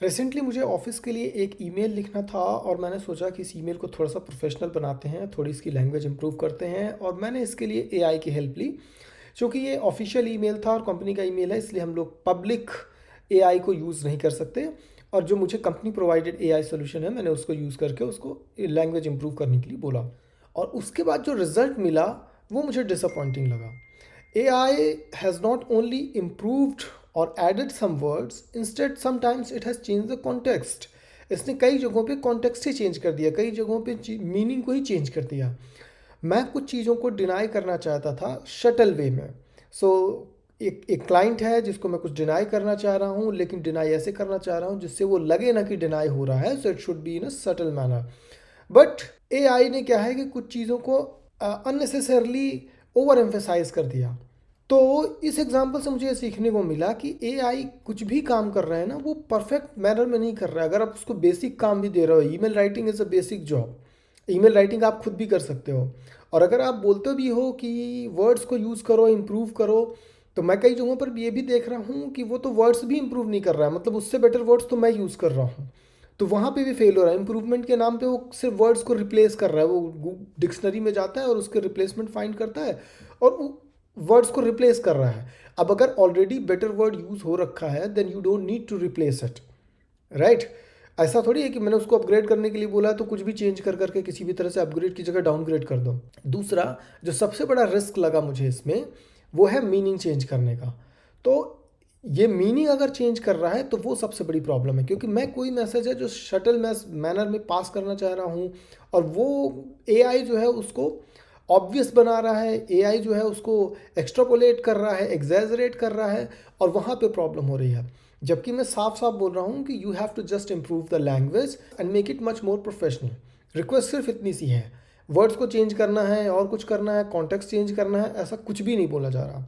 Recently मुझे office के लिए एक ईमेल लिखना था और मैंने सोचा कि इस ईमेल को थोड़ा सा प्रोफेशनल बनाते हैं, थोड़ी इसकी लैंग्वेज इंप्रूव करते हैं और मैंने इसके लिए एआई की हेल्प ली। क्योंकि ये ऑफिशियल ईमेल था और कंपनी का ईमेल है, इसलिए हम लोग पब्लिक एआई को यूज़ नहीं कर सकते। और जो मुझे कंपनी प्रोवाइडेड एआई सोल्यूशन है, मैंने उसको यूज़ करके उसको लैंग्वेज इंप्रूव करने के लिए बोला। और उसके बाद जो रिज़ल्ट मिला वो मुझे डिसअपॉइंटिंग लगा। AI has not only improved or added some words, instead sometimes it has changed the context. इसने कई जगहों पे कॉन्टेक्स्ट ही चेंज कर दिया, कई जगहों पे मीनिंग को ही चेंज कर दिया। मैं कुछ चीज़ों को डिनाई करना चाहता था शटल वे में। सो एक क्लाइंट है जिसको मैं कुछ डिनाई करना चाह रहा हूँ, लेकिन डिनाई ऐसे करना चाह रहा हूँ जिससे वो लगे ना कि डिनाई हो रहा है। So it should be in a subtle manner. But AI ने क्या है कि कुछ चीज़ों को अननेसेसरली ओवर एम्फेसाइज कर दिया। तो इस एग्जांपल से मुझे ये सीखने को मिला कि एआई कुछ भी काम कर रहा है ना, वो परफेक्ट मैनर में नहीं कर रहा है। अगर आप उसको बेसिक काम भी दे रहे हो, email writing is a basic job, email writing आप खुद भी कर सकते हो। और अगर आप बोलते भी हो कि वर्ड्स को यूज़ करो, इम्प्रूव करो, तो मैं कई जगहों पर ये भी देख रहा हूँ कि वो तो वर्ड्स भी इम्प्रूव नहीं कर रहा है, मतलब उससे बेटर वर्ड्स तो मैं यूज़ कर रहा हूँ। तो वहाँ पे भी फेल हो रहा है। इम्प्रूवमेंट के नाम पे वो सिर्फ वर्ड्स को रिप्लेस कर रहा है। वो डिक्शनरी में जाता है और उसके रिप्लेसमेंट फाइंड करता है और वो वर्ड्स को रिप्लेस कर रहा है। अब अगर ऑलरेडी बेटर वर्ड यूज़ हो रखा है, then you don't need to replace it, right. ऐसा थोड़ी है कि मैंने उसको अपग्रेड करने के लिए बोला है तो कुछ भी चेंज कर करके किसी भी तरह से अपग्रेड की जगह डाउनग्रेड कर दो। दूसरा जो सबसे बड़ा रिस्क लगा मुझे इसमें, वो है मीनिंग चेंज करने का। तो ये मीनिंग अगर चेंज कर रहा है तो वो सबसे बड़ी प्रॉब्लम है, क्योंकि मैं कोई मैसेज है जो शटल मैनर में पास करना चाह रहा हूँ और वो एआई जो है उसको ऑब्वियस बना रहा है, एआई जो है उसको एक्स्ट्रापोलेट कर रहा है, एग्जैजरेट कर रहा है, और वहाँ पे प्रॉब्लम हो रही है। जबकि मैं साफ साफ बोल रहा हूँ कि you have to just improve the language and make it much more professional. Request सिर्फ इतनी सी है, वर्ड्स को चेंज करना है और कुछ करना है, कॉन्टेक्स्ट चेंज करना है, ऐसा कुछ भी नहीं बोला जा रहा।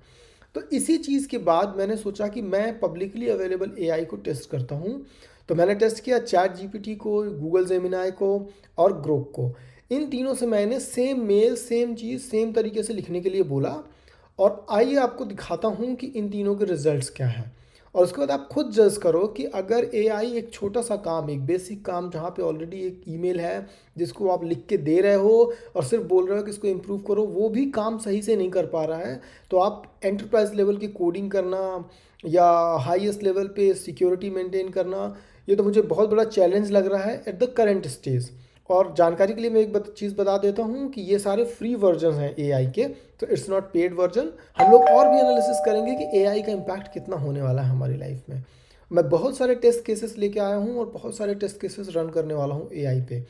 तो इसी चीज़ के बाद मैंने सोचा कि मैं पब्लिकली अवेलेबल एआई को टेस्ट करता हूँ। तो मैंने टेस्ट किया चैट जीपीटी को, गूगल जेमिनाई को और ग्रोक को। इन तीनों से मैंने सेम मेल, सेम चीज़, सेम तरीके से लिखने के लिए बोला। और आइए आपको दिखाता हूँ कि इन तीनों के रिजल्ट्स क्या हैं। और उसके बाद आप खुद जज करो कि अगर एआई एक छोटा सा काम, एक बेसिक काम जहाँ पे ऑलरेडी एक ईमेल है जिसको आप लिख के दे रहे हो और सिर्फ बोल रहे हो कि इसको इम्प्रूव करो, वो भी काम सही से नहीं कर पा रहा है, तो आप एंटरप्राइज लेवल की कोडिंग करना या हाईएस्ट लेवल पे सिक्योरिटी मेंटेन करना, ये तो मुझे बहुत बड़ा चैलेंज लग रहा है एट द करेंट स्टेज। और जानकारी के लिए मैं एक चीज़ बता देता हूँ कि ये सारे फ्री वर्जन हैं एआई के, तो इट्स नॉट पेड वर्जन। हम लोग और भी एनालिसिस करेंगे कि एआई का इम्पैक्ट कितना होने वाला है हमारी लाइफ में। मैं बहुत सारे टेस्ट केसेस लेके आया हूँ और बहुत सारे टेस्ट केसेस रन करने वाला हूँ एआई पे,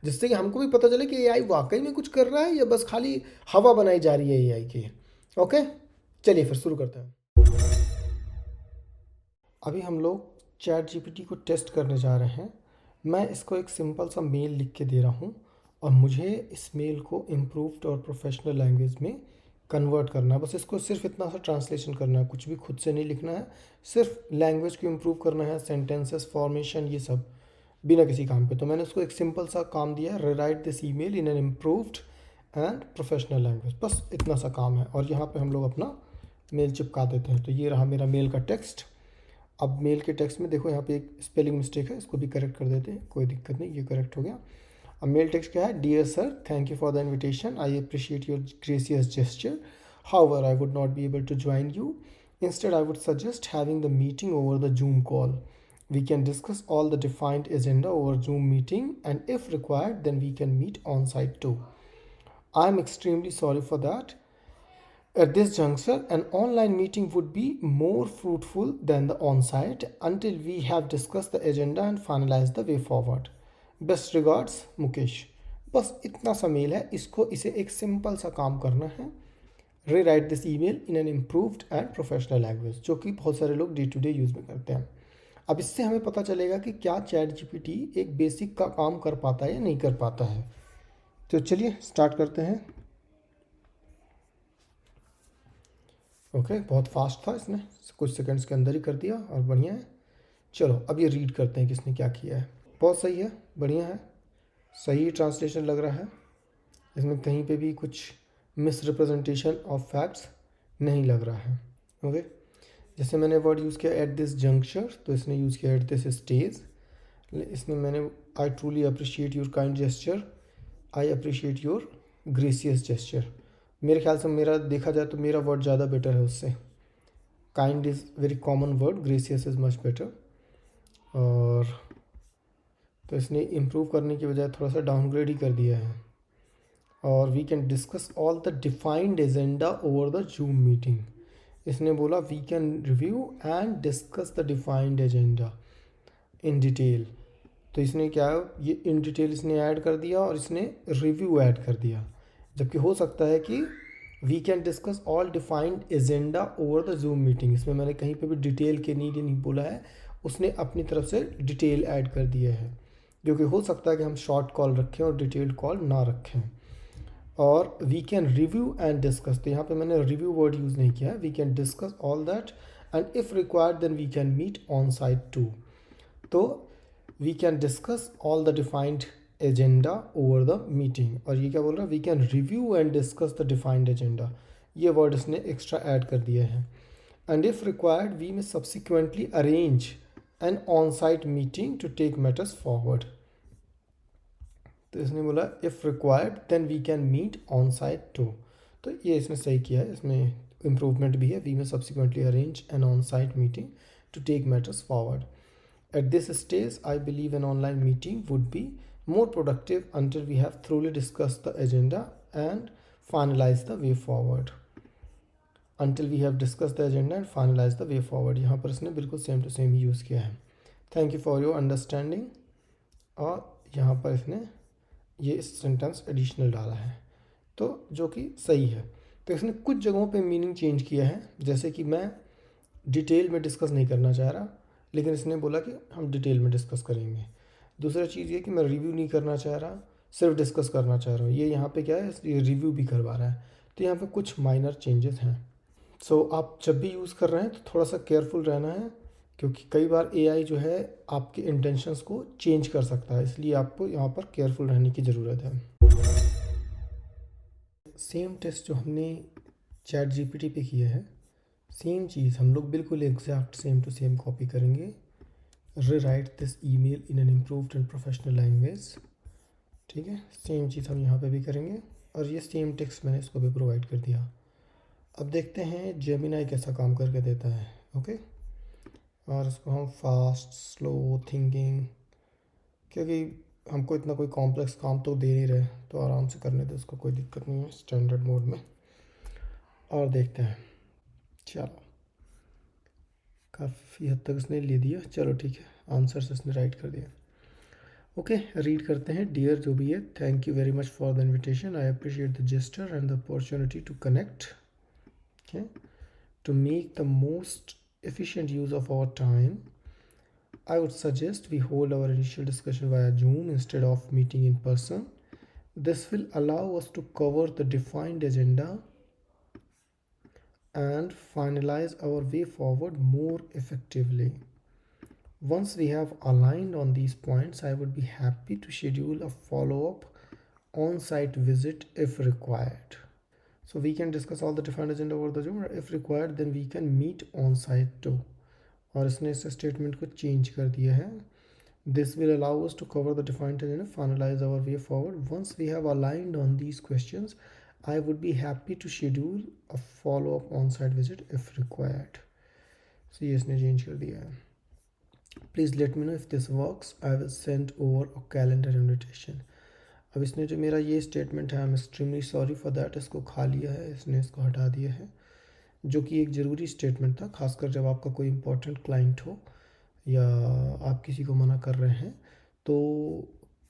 जिससे कि हमको भी पता चले कि एआई वाकई में कुछ कर रहा है या बस खाली हवा बनाई जा रही है एआई की। ओके, चलिए फिर शुरू करते हैं। अभी हम लोग चैट जीपीटी को टेस्ट करने जा रहे हैं। मैं इसको एक सिंपल सा मेल लिख के दे रहा हूँ और मुझे इस मेल को इम्प्रूव्ड और प्रोफेशनल लैंग्वेज में कन्वर्ट करना है। बस इसको सिर्फ इतना सा ट्रांसलेशन करना है, कुछ भी खुद से नहीं लिखना है, सिर्फ लैंग्वेज को इम्प्रूव करना है, सेंटेंसेस फॉर्मेशन ये सब, बिना किसी काम पे। तो मैंने उसको एक सिंपल सा काम दिया है, right this email in an improved and professional language, बस इतना सा काम है। और यहाँ पे हम लोग अपना मेल चिपका देते हैं। तो ये रहा मेरा मेल का टेक्स्ट। अब मेल के टेक्स्ट में देखो यहाँ पे एक स्पेलिंग मिस्टेक है, इसको भी करेक्ट कर देते हैं, कोई दिक्कत नहीं, ये करेक्ट हो गया। अब मेल टेक्स्ट क्या है, dear sir, thank you for the invitation, I appreciate your gracious gesture, however I would not be able to join you, instead I would suggest having the meeting over the Zoom call, we can discuss all the defined agenda over Zoom meeting, and if required then we can meet on site too. I am extremely sorry for that. At this juncture, an online meeting would be more fruitful than the on-site until we have discussed the agenda and finalized the way forward. Best regards, Mukesh. बस इतना सा mail है, इसको इसे एक simple सा काम करना है, rewrite this email in an improved and professional language, जो कि बहुत सारे लोग डे टू डे यूज़ में करते हैं। अब इससे हमें पता चलेगा कि क्या चैट जीपीटी एक बेसिक का काम कर पाता है या नहीं कर पाता है। तो चलिए स्टार्ट करते हैं। ओके, बहुत फास्ट था, इसने कुछ सेकंड्स के अंदर ही कर दिया और बढ़िया है। चलो अब ये रीड करते हैं कि इसने क्या किया है। बहुत सही है, बढ़िया है, सही ट्रांसलेशन लग रहा है, इसमें कहीं पे भी कुछ मिस रिप्रेजेंटेशन ऑफ फैक्ट्स नहीं लग रहा है। ओके, जैसे मैंने वर्ड यूज़ किया एट दिस जंक्चर, तो इसने यूज़ किया एट दिस स्टेज। इसमें मैंने I truly appreciate your kind gesture, I appreciate your gracious gesture. मेरे ख्याल से मेरा देखा जाए तो मेरा वर्ड ज़्यादा बेटर है उससे। Kind is very common word, gracious is much better. और तो इसने इम्प्रूव करने की बजाय थोड़ा सा डाउनग्रेड ही कर दिया है। और we can discuss all the defined agenda over the Zoom meeting. इसने बोला we can review and discuss the defined agenda in detail. तो इसने क्या है, ये इन डिटेल इसने ऐड कर दिया और इसने रिव्यू ऐड कर दिया। जबकि हो सकता है कि we can discuss all defined agenda over the Zoom meeting, इसमें मैंने कहीं पे भी डिटेल के नीड नहीं बोला है, उसने अपनी तरफ से डिटेल ऐड कर दिया है। जो कि हो सकता है कि हम शॉर्ट कॉल रखें और डिटेल्ड कॉल ना रखें। और we can review and discuss, तो यहाँ पे मैंने रिव्यू वर्ड यूज़ नहीं किया है। We can discuss all that and if required then we can meet on site too. तो we can discuss all the defined agenda over the meeting. और ये क्या बोल रहा है, we can review and discuss the defined agenda, ये word इसने extra add कर दिया है। And if required we may subsequently arrange an on site meeting to take matters forward. तो इसने बोला if required then we can meet on site too. तो ये इसने सही किया है, इसमें इम्प्रूवमेंट भी है। We may subsequently arrange an on site meeting to take matters forward. At this stage, I believe an online meeting would be more productive until we have thoroughly discussed the agenda and finalized the way forward. Until we have discussed the agenda and finalized the way forward. यहाँ पर इसने बिल्कुल same to same use किया है। Thank you for your understanding. और यहाँ पर इसने ये सेंटेंस एडिशनल डाला है, तो जो कि सही है। तो इसने कुछ जगहों पे मीनिंग चेंज किया है, जैसे कि मैं डिटेल में डिस्कस नहीं करना चाह रहा, लेकिन इसने बोला कि हम डिटेल में डिस्कस करेंगे। दूसरा चीज़ ये कि मैं रिव्यू नहीं करना चाह रहा, सिर्फ डिस्कस करना चाह रहा हूँ। ये यहाँ पे क्या है, ये रिव्यू भी करवा रहा है। तो यहाँ पे कुछ माइनर चेंजेस हैं। सो आप जब भी यूज़ कर रहे हैं तो थोड़ा सा केयरफुल रहना है, क्योंकि कई बार एआई जो है आपके इंटेंशंस को चेंज कर सकता है, इसलिए आपको यहाँ पर केयरफुल रहने की ज़रूरत है। सेम टेस्ट जो हमने चैट जीपीटी पे किया है, सेम चीज़ हम लोग बिल्कुल exact same to same copy करेंगे। Rewrite this email in an improved and professional language. ठीक है, सेम चीज़ हम यहाँ पे भी करेंगे और ये सेम टेक्स्ट मैंने इसको भी प्रोवाइड कर दिया। अब देखते हैं जेमिनाई कैसा काम करके देता है। ओके, और इसको हम फास्ट स्लो थिंकिंग, क्योंकि हमको इतना कोई कॉम्प्लेक्स काम तो दे नहीं रहे, तो आराम से करने दे, उसको कोई दिक्कत नहीं है, स्टैंडर्ड मोड में। और देखते हैं, चलो काफ़ी हद तक इसने ले दिया, चलो ठीक है, आंसर्स इसने राइट कर दिया। ओके, रीड करते हैं। डियर जो भी है, thank you very much for the invitation, I appreciate the gesture and the opportunity to connect, okay, to make the most efficient use of our time. I would suggest we hold our initial discussion via Zoom instead of meeting in person. This will allow us to cover the defined agenda and finalize our way forward more effectively. Once we have aligned on these points, I would be happy to schedule a follow-up on-site visit if required. So we can discuss all the defined agenda over the Zoom. If required, then we can meet on-site too. और इसने इस statement को change कर दिया है। This will allow us to cover the defined agenda, finalise our way forward. Once we have aligned on these questions, I would be happy to schedule a follow up on site visit if required. So ये इसने change कर दिया है। Please let me know if this works, I will send over a calendar invitation. अब इसने जो मेरा ये स्टेटमेंट है, I am extremely sorry for that, इसको खा लिया है, इसने इसको हटा दिया है, जो कि एक ज़रूरी स्टेटमेंट था, खासकर जब आपका कोई इंपॉर्टेंट क्लाइंट हो या आप किसी को मना कर रहे हैं, तो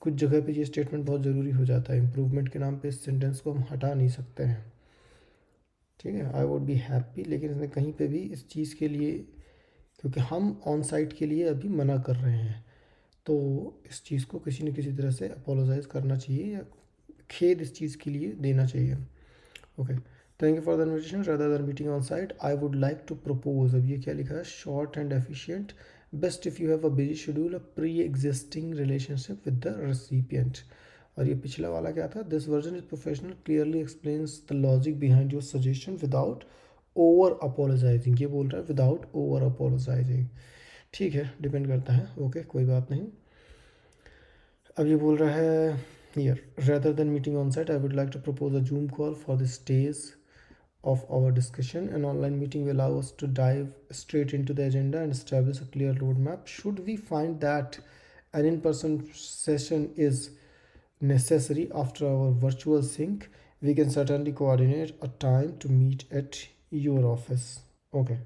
कुछ जगह पे ये स्टेटमेंट बहुत ज़रूरी हो जाता है। इम्प्रूवमेंट के नाम पे इस सेंटेंस को हम हटा नहीं सकते हैं। ठीक है, आई वुड बी हैप्पी, लेकिन इसने कहीं पे भी इस चीज़ के लिए, क्योंकि हम ऑन साइट के लिए अभी मना कर रहे हैं, तो इस चीज़ को किसी न किसी तरह से अपोलोजाइज़ करना चाहिए या खेद इस चीज़ के लिए देना चाहिए। Okay, thank you for the invitation rather than meeting on site, I would like to propose. अब ये क्या लिखा है, short and efficient, best if you have a busy schedule, a pre existing relationship with the recipient. और ये पिछला वाला क्या था, this version is professional, clearly explains the logic behind your suggestion without over apologising, ये बोल रहा है विदाउट ओवर अपोलोजाइजिंग। ठीक है, डिपेंड करता है, ओके कोई बात नहीं। अब ये बोल रहा है here, rather than meeting on site I would like to propose a Zoom call for the stage of our discussion. An online meeting will allow us to dive straight into the agenda and establish a clear roadmap. Should we find that an in-person session is necessary after our virtual sync, we can certainly coordinate a time to meet at your office. Okay,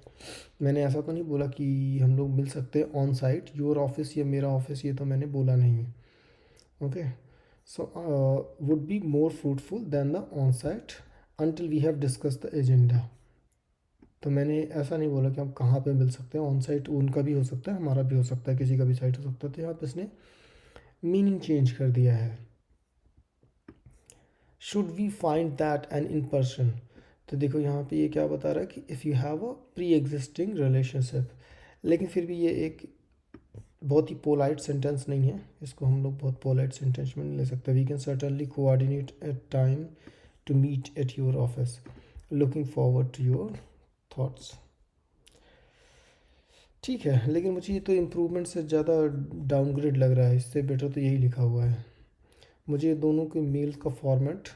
मैंने ऐसा तो नहीं बोला कि हम लोग मिल सकते हैं ऑन साइट, योर ऑफिस या मेरा ऑफिस, ये तो मैंने बोला नहीं है। Okay, so would be more fruitful than the on site until we have discussed the agenda। तो मैंने ऐसा नहीं बोला कि हम कहाँ पे मिल सकते हैं, ऑन साइट उनका भी हो सकता है, हमारा भी हो सकता है, किसी का भी साइट हो सकता है। तो यहाँ पे इसने मीनिंग चेंज कर दिया है। Should we find that an in person, तो देखो यहाँ पे ये क्या बता रहा है कि if you have a pre existing relationship, लेकिन फिर भी ये एक बहुत ही पोलाइट सेंटेंस नहीं है, इसको हम लोग बहुत पोलाइट सेंटेंस में नहीं ले सकते। We can certainly coordinate a time to meet at your office, looking forward to your thoughts। ठीक है, लेकिन मुझे ये तो इम्प्रूवमेंट से ज़्यादा डाउनग्रेड लग रहा है, इससे बेटर तो यही लिखा हुआ है। मुझे दोनों के मेल्स का फॉर्मेट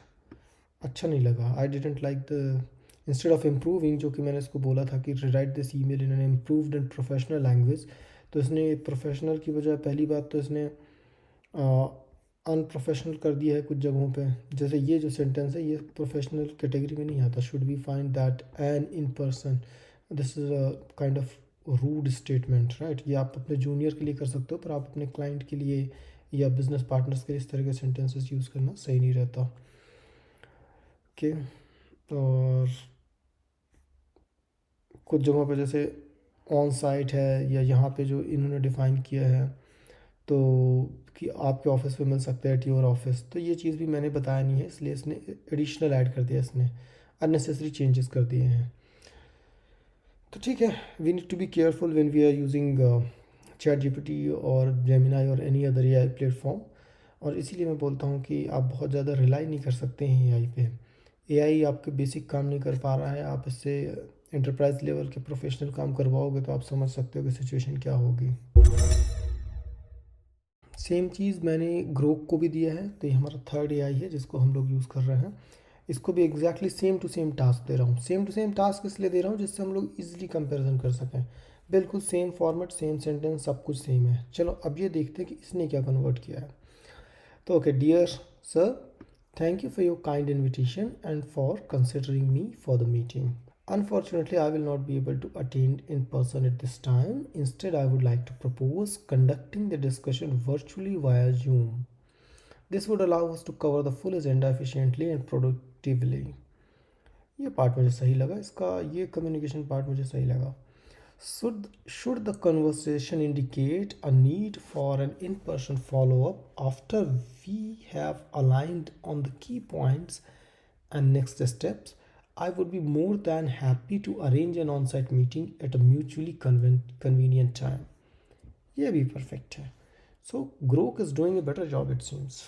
अच्छा नहीं लगा। I didn't like the, instead of improving, जो कि मैंने इसको बोला था कि right this email in an improved and professional language, तो इसने प्रोफेशनल की बजाय पहली बात तो इसने अनप्रोफेशनल कर दिया है कुछ जगहों पे। जैसे ये जो सेंटेंस है ये प्रोफेशनल कैटेगरी में नहीं आता। Should we find that an in person, this is a kind of rude statement, right. ये आप अपने जूनियर के लिए कर सकते हो, पर आप अपने क्लाइंट के लिए या बिजनेस पार्टनर्स के लिए इस तरह के सेंटेंसेस यूज़ करना सही नहीं रहता। ओके, और कुछ जगहों पे जैसे ऑन साइट है या यहाँ पे जो इन्होंने डिफ़ाइन किया है तो कि आपके ऑफिस पे मिल सकते हैं, एट योर ऑफिस, तो ये चीज़ भी मैंने बताया नहीं है, इसलिए इसने एडिशनल ऐड कर दिया, इसने अननेसेसरी चेंजेस कर दिए हैं। तो ठीक है, we need to be careful when we are using ChatGPT और जेमिनाई और एनी अदर एआई प्लेटफॉर्म। और इसीलिए मैं बोलता हूँ कि आप बहुत ज़्यादा रिलाई नहीं कर सकते हैं एआई पे। एआई आपके बेसिक काम नहीं कर पा रहा है, आप इससे एंटरप्राइज लेवल के प्रोफेशनल काम करवाओगे तो आप समझ सकते हो कि सिचुएशन क्या होगी। सेम चीज़ मैंने ग्रोक को भी दिया है, तो ये हमारा थर्ड एआई है जिसको हम लोग यूज़ कर रहे हैं। इसको भी exactly same to same task दे रहा हूँ। सेम टू सेम टास्क इसलिए दे रहा हूँ जिससे हम लोग इजीली कंपैरिजन कर सकें। बिल्कुल सेम फॉर्मेट, सेम सेंटेंस, सब कुछ सेम है। चलो अब ये देखते हैं कि इसने क्या कन्वर्ट किया है। तो okay, dear sir, thank you for your kind invitation and for considering me for the meeting. Unfortunately, I will not be able to attend in person at this time. Instead, I would like to propose conducting the discussion virtually via Zoom. This would allow us to cover the full agenda efficiently and productively. ये part मुझे सही लगा, इसका ये communication part मुझे सही लगा। Should the conversation indicate a need for an in-person follow-up after we have aligned on the key points and next steps, I would be more than happy to arrange an on-site meeting at a mutually convenient time. ये भी perfect है. So Grok is doing a better job, it seems.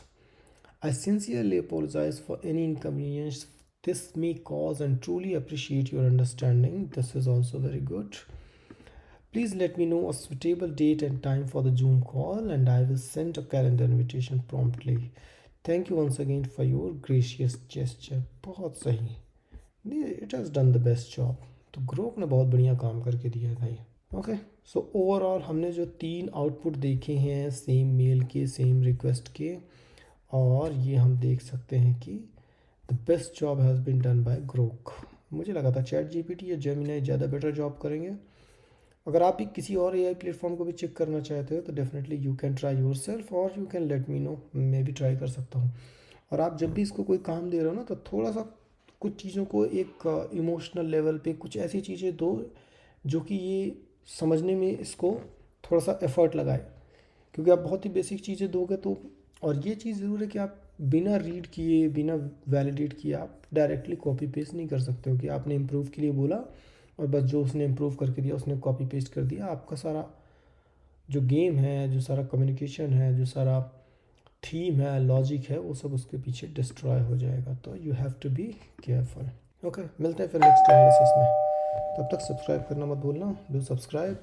I sincerely apologize for any inconvenience this may cause and truly appreciate your understanding. This is also very good. Please let me know a suitable date and time for the Zoom call and I will send a calendar invitation promptly. Thank you once again for your gracious gesture. बहुत सही, it has done the best job. तो Grok ने बहुत बढ़िया काम करके दिया है भाई। ओके, सो ओवरऑल हमने जो 3 आउटपुट देखे हैं सेम मेल के, सेम रिक्वेस्ट के, और ये हम देख सकते हैं कि the best job has been done by Grok. मुझे लगा था चैट जीपीटी या जेमिनाई ज़्यादा बेटर जॉब करेंगे। अगर आप भी किसी और एआई प्लेटफॉर्म को भी चेक करना चाहते हो तो definitely you can try yourself और you can let me know, मैं भी ट्राई कर सकता हूँ। और आप जब भी इसको कोई काम दे रहे हो ना तो थोड़ा सा कुछ चीज़ों को एक इमोशनल लेवल पे कुछ ऐसी चीज़ें दो जो कि ये समझने में इसको थोड़ा सा एफर्ट लगाए, क्योंकि आप बहुत ही बेसिक चीज़ें दोगे तो, और ये चीज़ ज़रूर है कि आप बिना रीड किए, बिना वैलिडेट किए आप डायरेक्टली कॉपी पेस्ट नहीं कर सकते हो कि आपने इम्प्रूव के लिए बोला और बस जो उसने इम्प्रूव करके दिया उसने कॉपी पेस्ट कर दिया। आपका सारा जो गेम है, जो सारा कम्युनिकेशन है, जो सारा थीम है, लॉजिक है, वो सब उसके पीछे डिस्ट्रॉय हो जाएगा। तो you have to be careful. Okay, मिलते हैं फिर नेक्स्ट एनालिसिस में। तब तक सब्सक्राइब करना मत भूलना, डू सब्सक्राइब।